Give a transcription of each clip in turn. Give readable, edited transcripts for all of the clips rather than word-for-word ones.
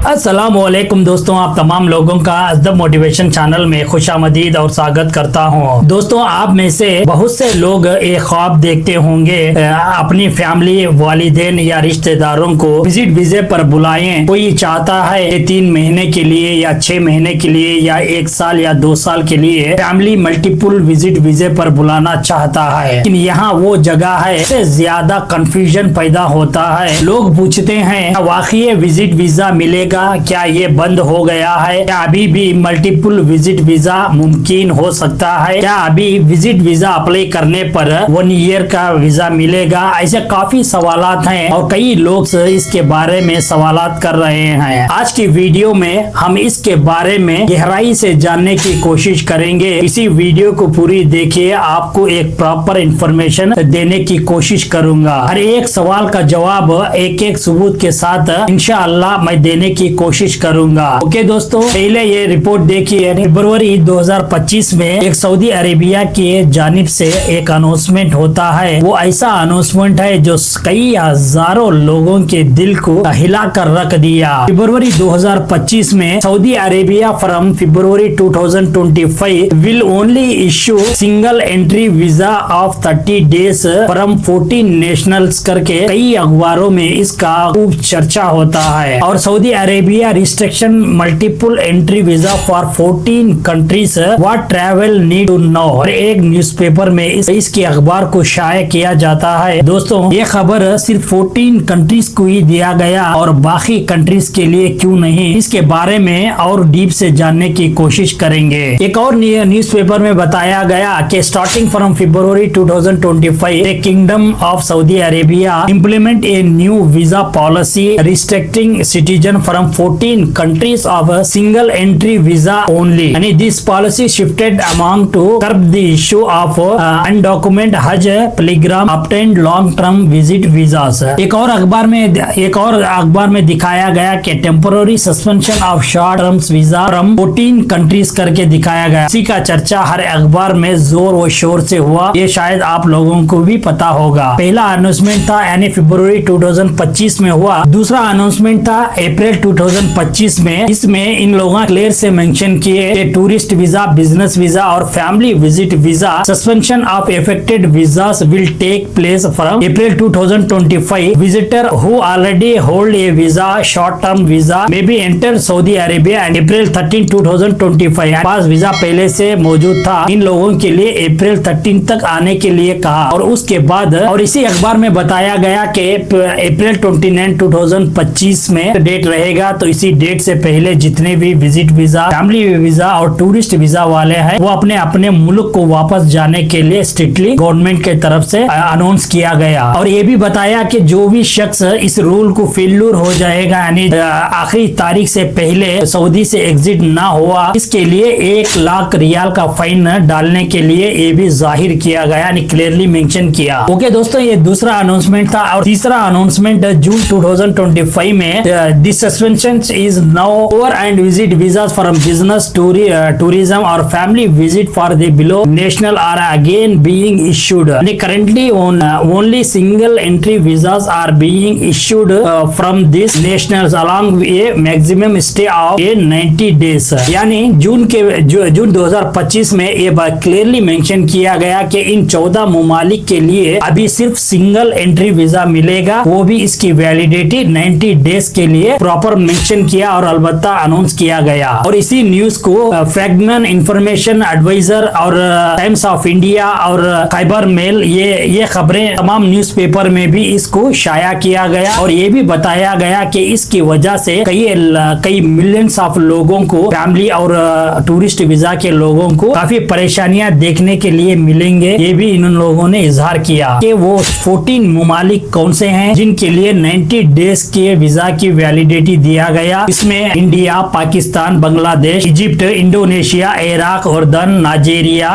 अस्सलामुअलैकुम दोस्तों, आप तमाम लोगों का अज़दब मोटिवेशन चैनल में खुशामदीद और स्वागत करता हूं। दोस्तों, आप में से बहुत से लोग एक ख्वाब देखते होंगे, अपनी फैमिली, वालिदैन या रिश्तेदारों को विजिट वीजे पर बुलाएं। कोई चाहता है कि 3 महीने के लिए या 6 महीने के लिए या 1 साल या 2 साल के लिए फैमिली मल्टीपल विजिट वीजे पर बुलाना चाहता है, लेकिन यहाँ वो जगह है इससे ज्यादा कंफ्यूजन पैदा होता है। लोग पूछते हैं वाकई विजिट वीजा मिलेगा, क्या ये बंद हो गया है, क्या अभी भी मल्टीपल विजिट वीजा मुमकिन हो सकता है, क्या अभी विजिट वीजा अप्लाई करने पर 1 ईयर का वीजा मिलेगा। ऐसे काफी सवालात हैं और कई लोग इसके बारे में सवालात कर रहे हैं। आज की वीडियो में हम इसके बारे में गहराई से जानने की कोशिश करेंगे। इसी वीडियो को पूरी देखिए, आपको एक प्रॉपर इंफॉर्मेशन देने की कोशिश करूंगा। हर एक सवाल का जवाब एक एक सबूत के साथ इंशाअल्लाह मैं देने की कोशिश करूंगा। ओके दोस्तों, पहले ये रिपोर्ट देखिए। फरवरी 2025 में एक सऊदी अरेबिया की जानिब से एक अनाउंसमेंट होता है। वो ऐसा अनाउंसमेंट है जो कई हजारों लोगों के दिल को हिला कर रख दिया। फरवरी 2025 में Saudi Arabia from February 2025 will only issue single entry visa of 30 days from 14 nationals करके कई अखबारों में इसका खूब चर्चा होता है। और Saudi Arabia restriction multiple entry visa for 14 countries what travel need to know. और एक न्यूज़पेपर में इसके अखबार को शाया किया जाता है। दोस्तों, ये खबर सिर्फ 14 कंट्रीज को ही दिया गया और बाकी कंट्रीज के लिए क्यों नहीं, इसके बारे में और डीप से जानने की कोशिश करेंगे। एक और न्यूज़पेपर में बताया गया कि starting from February 2025 the kingdom of Saudi Arabia implement a new visa policy restricting citizen from 14 countries of a single entry visa only. And this policy shifted among to curb the issue of undocumented Hajj pilgrim obtained long-term visit visas. एक और अखबार में दिखाया गया कि temporary suspension of short term visa from 14 countries करके दिखाया गया। इसी का चर्चा हर अखबार में जोर व शोर से हुआ। ये शायद आप लोगों को भी पता होगा। पहला अनाउंसमेंट था यानी फरवरी 2025 में हुआ। दूसरा अनाउंसमेंट था अप्रैल 2025 में। इसमें इन लोगों ने क्लियर से मेंशन किए कि टूरिस्ट वीजा, बिजनेस वीजा और family visit visa suspension of affected visas will take place from April 2025। Visitor who already hold a visa, short term visa may be enter Saudi Arabia and April 13, 2025। पास visa पहले से मौजूद था, इन लोगों के लिए अप्रैल 13 तक आने के लिए कहा। और उसके बाद और इसी अखबार में बताया गया कि अप्रैल 29, 2025 में डेट रहेगा। तो इसी डेट से पहले जितने भी विजिट वीजा, फैमिली वीजा और टूरिस्ट वीजा वाले हैं वो अपने अपने मुल्क को वापस जाने के लिए स्ट्रिक्टली गवर्नमेंट के तरफ से अनाउंस किया गया। और ये भी बताया कि जो भी शख्स इस रूल को फेल्यूर हो जाएगा यानी आखिरी तारीख से पहले सऊदी से एग्जिट ना हुआ, इसके लिए 1 लाख रियाल का फाइन डालने के लिए ये भी जाहिर किया गया यानी क्लियरली मेंशन किया। ओके दोस्तों, ये दूसरा अनाउंसमेंट था। और तीसरा अनाउंसमेंट जून 2025 में this suspension is now over and visit visas from business, tourism or family visit for the below national are again being issued. Currently only single entry visas are being issued from these nationals along with a maximum stay of 90 days. यानी जून 2025 में ये बात clearly mention किया गया कि इन 14 मुमालिक के लिए अभी सिर्फ सिंगल एंट्री वीजा मिलेगा, वो भी इसकी वैलिडिटी 90 डेज के लिए प्रॉपर मेंशन किया और अलबत्ता अनाउंस किया गया। और इसी न्यूज को फ्रैगमेंट इंफॉर्मेशन एडवाइजर और टाइम्स ऑफ इंडिया और खैबर मेल ये खबरें तमाम न्यूज़पेपर में भी इसको शाया किया गया। और ये भी बताया गया कि इसकी वजह से कई मिलियंस ऑफ लोगों को, फैमिली और टूरिस्ट वीजा के लोगों को काफी परेशानियां देखने के लिए मिलेंगे। ये भी इन लोगों ने इजहार किया कि वो 14 मुमालिक कौन से हैं जिनके लिए 90 डेज के वीजा की वैलिडिटी दिया गया। इसमें India, Pakistan, Bangladesh, Egypt, Indonesia, Iraq, उर्दन, नाइजीरिया,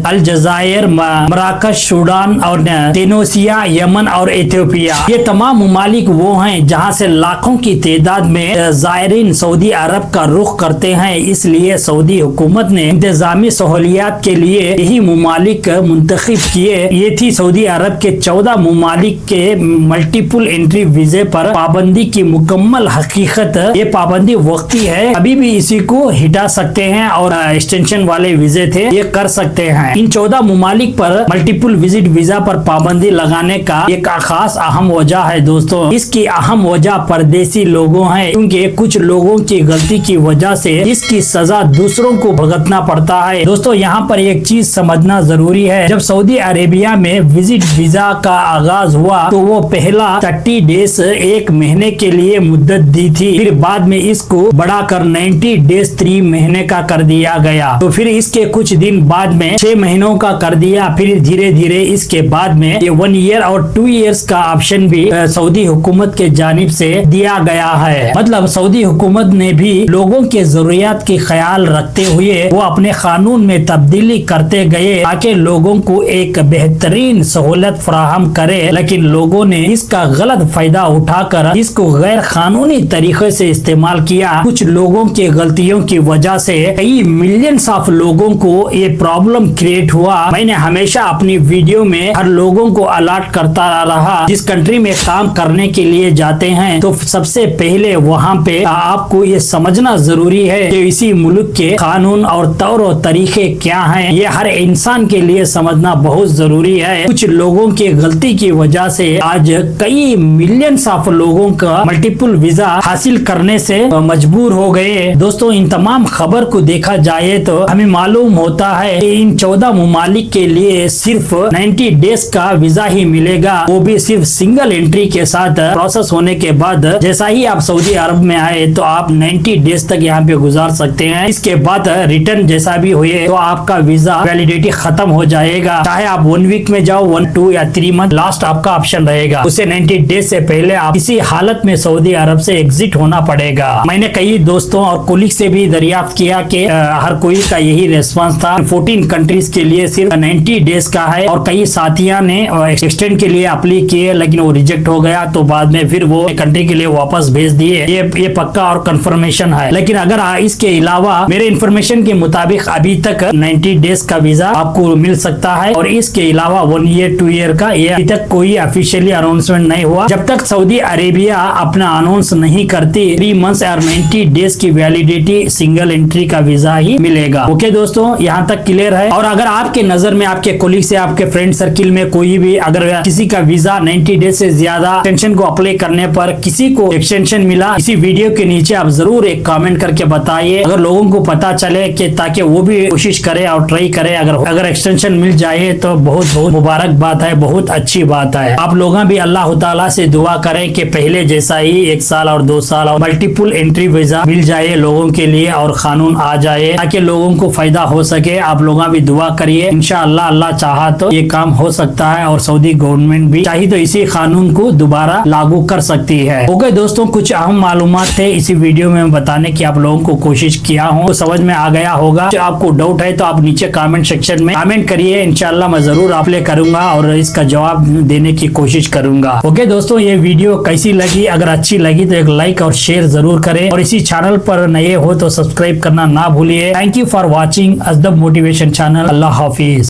अलजायर, मराकश, सूडान और ट्यूनीसिया, यमन और इथियोपिया। ये तमाम मुमालिक वो हैं जहां से लाखों की तादाद में जायरीन सऊदी अरब का रुख करते हैं। इसलिए सऊदी हुकूमत ने इंतजामी सहूलियात के लिए यही मुमालिक मुंतखब किए। ये थी सऊदी अरब के 14 मुमालिक के मल्टीपल एंट्री वीजे पर पाबंदी की मुकम्मल हकीकत हकीकत ये पाबंदी वक्ती है, अभी भी इसी को हटा सकते हैं और एक्सटेंशन वाले वीजे थे ये कर सकते हैं। इन 14 मुमालिक पर मल्टीपल विजिट वीजा पर पाबंदी लगाने का एक खास अहम वजह है दोस्तों। इसकी अहम वजह परदेसी लोगों है, क्योंकि कुछ लोगों की गलती की वजह से इसकी सजा दूसरों को भुगतना पड़ता है। दोस्तों यहाँ पर एक चीज समझना जरूरी है, जब सऊदी अरेबिया में विजिट वीजा का आगाज हुआ तो वो पहला 30 डेज 1 महीने के लिए मुद्दत दी थी, फिर बाद में इसको बढ़ाकर 90 डेज 3 महीने का कर दिया गया, तो फिर इसके कुछ दिन बाद में 6 महीनों का कर दिया, फिर धीरे धीरे इसके बाद में ये 1 ईयर और 2 इयर्स का ऑप्शन भी सऊदी हुकूमत के जानिब से दिया गया है। मतलब सऊदी हुकूमत ने भी लोगों के जरूरियात की ख्याल रखते हुए वो अपने कानून में तब्दीली करते गए ताकि लोगों को एक बेहतरीन सहूलत फराहम करे, लेकिन लोगों ने इसका गलत फायदा उठाकर इसको गैर कानूनी तरीके से इस्तेमाल किया। कुछ लोगों के गलतियों की वजह से कई मिलियंस ऑफ लोगों को ये प्रॉब्लम क्रिएट हुआ। मैंने हमेशा अपनी वीडियो में हर लोगों को अलर्ट करता रहा, जिस कंट्री में काम करने के लिए जाते हैं तो सबसे पहले वहाँ पे आपको ये समझना जरूरी है कि इसी मुल्क के कानून और तौर और तरीके क्या हैं, ये हर इंसान के लिए समझना बहुत जरूरी है। कुछ लोगों की गलती की वजह से आज कई मिलियंस ऑफ लोगों का मल्टीपल वीजा हासिल करने से मजबूर हो गए। दोस्तों इन तमाम खबर को देखा जाए तो हमें मालूम होता है कि इन 14 मुमालिक के लिए सिर्फ 90 डेज का वीजा ही मिलेगा, वो भी सिर्फ सिंगल एंट्री के साथ प्रोसेस होने के बाद। जैसा ही आप सऊदी अरब में आए तो आप 90 डेज तक यहाँ पे गुजार सकते हैं, इसके बाद रिटर्न जैसा भी हुए तो आपका वीजा वैलिडिटी खत्म हो जाएगा। चाहे आप 1 वीक में जाओ, 1, 2 या 3 मंथ लास्ट आपका ऑप्शन रहेगा, उसे 90 डेज से पहले आप किसी हालत में सऊदी अरब से एग्जिट होना पड़ेगा। मैंने कई दोस्तों और कोलिग से भी दरियाफ्त किया कि हर कोई का यही रेस्पॉन्स था। 14 कंट्रीज के लिए सिर्फ 90 डेज का है और कई साथियों ने एक्सटेंड के लिए अप्लाई किए, लेकिन वो रिजेक्ट हो गया, तो बाद में फिर वो कंट्री के लिए वापस भेज दिए। ये पक्का और कंफर्मेशन है। लेकिन अगर इसके अलावा मेरे इन्फॉर्मेशन के मुताबिक अभी तक 90 डेज का वीजा आपको मिल सकता है, और इसके अलावा 1 ईयर 2 ईयर का ये अभी तक कोई ऑफिशियली अनाउंसमेंट नहीं हुआ। जब तक सऊदी अरेबिया अपना अनाउंस नहीं करती 3 मंथ्स और 90 डेज की वैलिडिटी सिंगल एंट्री का वीजा ही मिलेगा। ओके दोस्तों, यहाँ तक क्लियर है। और अगर आपके नजर में आपके कोलिग से आपके फ्रेंड सर्किल में कोई भी अगर किसी का वीजा 90 डेज से ज्यादा एक्सटेंशन को अप्लाई करने पर किसी को एक्सटेंशन मिला, इसी वीडियो के नीचे आप जरूर एक कमेंट करके बताइए, अगर लोगों को पता चले कि ताकि वो भी कोशिश करे और ट्राई करे। अगर एक्सटेंशन मिल जाए तो बहुत बहुत मुबारक बात है, बहुत अच्छी बात है। आप लोग भी अल्लाह ताला से दुआ करें कि पहले जैसा ही 1 साल और 2 साल और मल्टीपल एंट्री वीजा मिल जाए लोगों के लिए और कानून आ जाए ताकि लोगों को फायदा हो सके। आप लोग भी दुआ करिए, इंशाअल्लाह अल्लाह चाहा तो ये काम हो सकता है और सऊदी गवर्नमेंट भी चाहे तो इसी कानून को दोबारा लागू कर सकती है। ओके दोस्तों, कुछ अहम मालूमात थे इसी वीडियो में बताने की, आप लोगों को कोशिश किया हूँ, तो समझ में आ गया होगा। जो आपको डाउट है तो आप नीचे कमेंट सेक्शन में कमेंट करिए, इंशाल्लाह मैं जरूर अप्लाई करूंगा और इसका जवाब देने की कोशिश करूंगा। ओके दोस्तों, ये वीडियो कैसी लगी? अगर अच्छी लगी तो एक लाइक और शेयर जरूर करें, और इसी चैनल पर नए हो तो सब्सक्राइब करना ना भूलिए। थैंक यू फॉर वॉचिंग अजदब मोटिवेशन चैनल। अल्लाह हाफिज।